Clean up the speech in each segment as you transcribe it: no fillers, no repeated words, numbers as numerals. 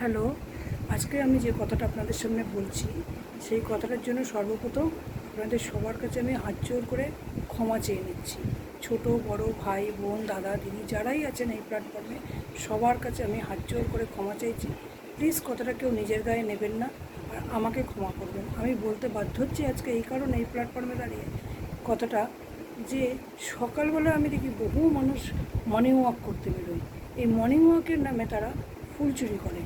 Hello, আজকে আমি যে কথাটা আপনাদের সামনে বলছি সেই কথাটার জন্য সর্বপ্রথম আপনাদের সবার কাছে আমি হাত জোর করে ক্ষমা চেয়ে নিচ্ছি। ছোট বড় ভাই বোন দাদা দিদি যারাই আছেন এই প্ল্যাটফর্মে সবার কাছে আমি হাত জোর করে ক্ষমা চাইছি। প্লিজ কথাটা কেউ নিজের গায়ে নেবেন না আর আমাকে ক্ষমা করবেন। আমি বলতে বাধ্য হচ্ছি আজকে এই কারণে এই প্ল্যাটফর্মে দাঁড়িয়ে কথাটা, যে সকালবেলা আমি দেখি বহু মানুষ মর্নিং ওয়াক করতে বেরোয়। এই মর্নিং ওয়াকের নামে তারা ফুল চুরি করে।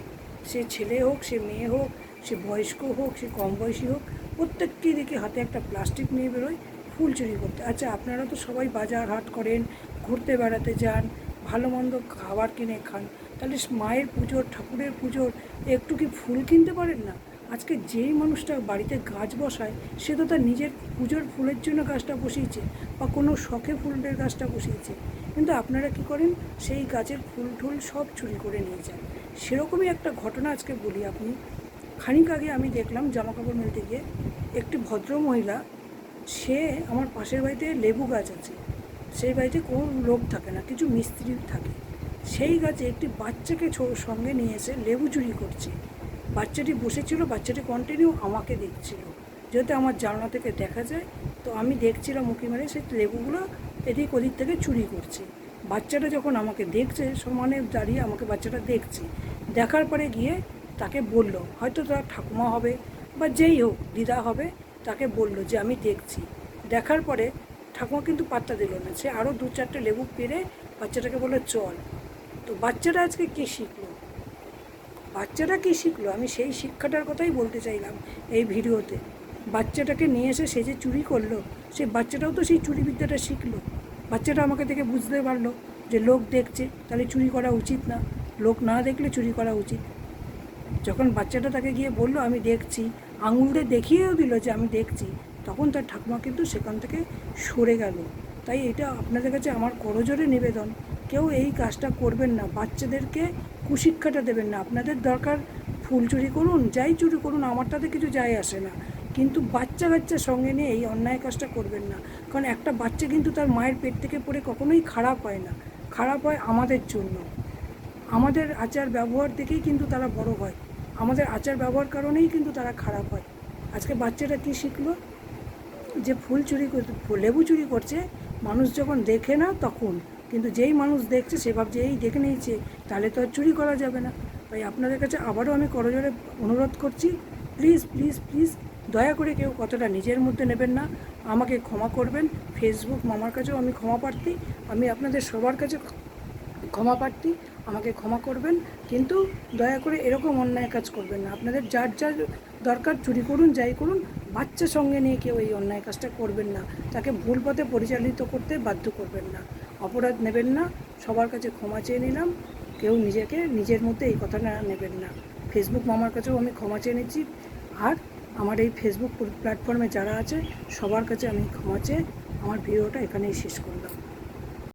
সে ছেলে হোক, সে মেয়ে হোক, সে বয়স্ক হোক, সে কম বয়সী হোক, প্রত্যেককেই দেখি হাতে একটা প্লাস্টিক নিয়ে বেরোয় ফুল চুরি করতে। আচ্ছা, আপনারা তো সবাই বাজার হাট করেন, ঘুরতে বেড়াতে যান, ভালো মন্দ খাবার কিনে খান, তাহলে মায়ের পুজোর ঠাকুরের পুজোর একটু কি ফুল কিনতে পারেন না? আজকে যেই মানুষটা বাড়িতে গাছ বসায় সে তো তার নিজের পুজোর ফুলের জন্য গাছটা বসিয়েছে বা কোনো শখে ফুলের গাছটা বসিয়েছে, কিন্তু আপনারা কি করেন, সেই গাছের ফুল টুল সব চুরি করে নিয়ে যান। সেরকমই একটা ঘটনা আজকে বলি। আপনি খানিক আগে আমি দেখলাম জামাকাপড় মেলতে গিয়ে একটি ভদ্র মহিলা, সে আমার পাশের বাড়িতে লেবু গাছ আছে, সেই বাড়িতে কোনো লোক থাকে না, কিছু মিস্ত্রি থাকে, সেই গাছে একটি বাচ্চাকে সঙ্গে নিয়ে এসে লেবু চুরি করছে। বাচ্চাটি বসেছিল, বাচ্চাটি কন্টিনিউ আমাকে দেখছিল, যেহেতু আমার জানলা থেকে দেখা যায়, তো আমি দেখছিলাম উঁকি মেরে সেই লেবুগুলো এদিক ওদিক থেকে চুরি করছে। বাচ্চাটা যখন আমাকে দেখছে, সমানে দাঁড়িয়ে আমাকে বাচ্চাটা দেখছে, দেখার পরে গিয়ে তাকে বলল, হয়তো তার ঠাকুমা হবে বা যেই হোক দিদা হবে, তাকে বলল যে আমি দেখছি। দেখার পরে ঠাকুমা কিন্তু পাত্তা দিল না, সে আরও দু চারটে লেবু পেরে বাচ্চাটাকে বললো চল। তো বাচ্চাটা আজকে কী শিখলো, বাচ্চাটা কী শিখলো, আমি সেই শিক্ষাটার কথাই বলতে চাইলাম এই ভিডিওতে। বাচ্চাটাকে নিয়ে এসে সে যে চুরি করলো, সেই বাচ্চাটাও তো সেই চুরি বিদ্যাটা শিখলো। বাচ্চাটা আমাকে দেখে বুঝতে পারলো যে লোক দেখছে, তাহলে চুরি করা উচিত না, লোক না দেখলে চুরি করা উচিত। যখন বাচ্চাটা তাকে গিয়ে বলল আমি দেখছি, আঙুল দিয়ে দেখিয়েও দিল যে আমি দেখছি, তখন তার ঠাকুমা কিন্তু সেখান থেকে সরে গেল। তাই এটা আপনাদের কাছে আমার করজোরে নিবেদন, কেউ এই কাজটা করবেন না, বাচ্চাদেরকে কুশিক্ষাটা দেবেন না। আপনাদের দরকার ফুল চুরি করুন, যাই চুরি করুন, আমার তাতে কিছু যায় আসে না, কিন্তু বাচ্চা কাচ্চার সঙ্গে নিয়ে এই অন্যায় কাজটা করবেন না। কারণ একটা বাচ্চা কিন্তু তার মায়ের পেট থেকে পড়ে কখনোই খারাপ হয় না, খারাপ হয় আমাদের জন্য। আমাদের আচার ব্যবহার দেখেই কিন্তু তারা বড় হয়, আমাদের আচার ব্যবহার কারণেই কিন্তু তারা খারাপ হয়। আজকে বাচ্চাটা কী শিখলো, যে ফুল চুরি করতে, লেবু চুরি করছে, মানুষ যখন দেখে না তখন, কিন্তু যেই মানুষ দেখছে সে ভাবছে এই দেখে নিয়েছে, তাহলে তো আর চুরি করা যাবে না। তাই আপনাদের কাছে আবারও আমি করজোরে অনুরোধ করছি, প্লিজ প্লিজ প্লিজ দয়া করে কেউ কথাটা নিজের মধ্যে নেবেন না, আমাকে ক্ষমা করবেন। ফেসবুক মামার কাছেও আমি ক্ষমা প্রার্থী, আমি আপনাদের সবার কাছে ক্ষমা প্রার্থী, আমাকে ক্ষমা করবেন, কিন্তু দয়া করে এরকম অন্যায় কাজ করবেন না। আপনাদের যার যার দরকার চুরি করুন, যাই করুন, বাচ্চা সঙ্গে নিয়ে কেউ এই অন্যায় কাজটা করবেন না, তাকে ভুল পথে পরিচালিত করতে বাধ্য করবেন না, অপরাধ নেবেন না। সবার কাছে ক্ষমা চেয়ে নিলাম, কেউ নিজেকে নিজের মধ্যে এই কথাটা নেবেন না। ফেসবুক মামার কাছেও আমি ক্ষমা চেয়ে নিচ্ছি, আর আমার এই ফেসবুক প্ল্যাটফর্মে যারা আছে সবার কাছে আমি ক্ষমা চেয়ে আমার ভিডিওটা এখানেই শেষ করলাম।